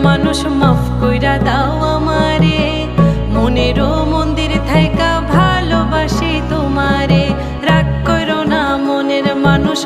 মানুষ মাফ কইরা দাও আমারে, মনেরও মন্দির থাইকা ভালোবাসি তোমারে। রাগ করো না মনের মানুষ,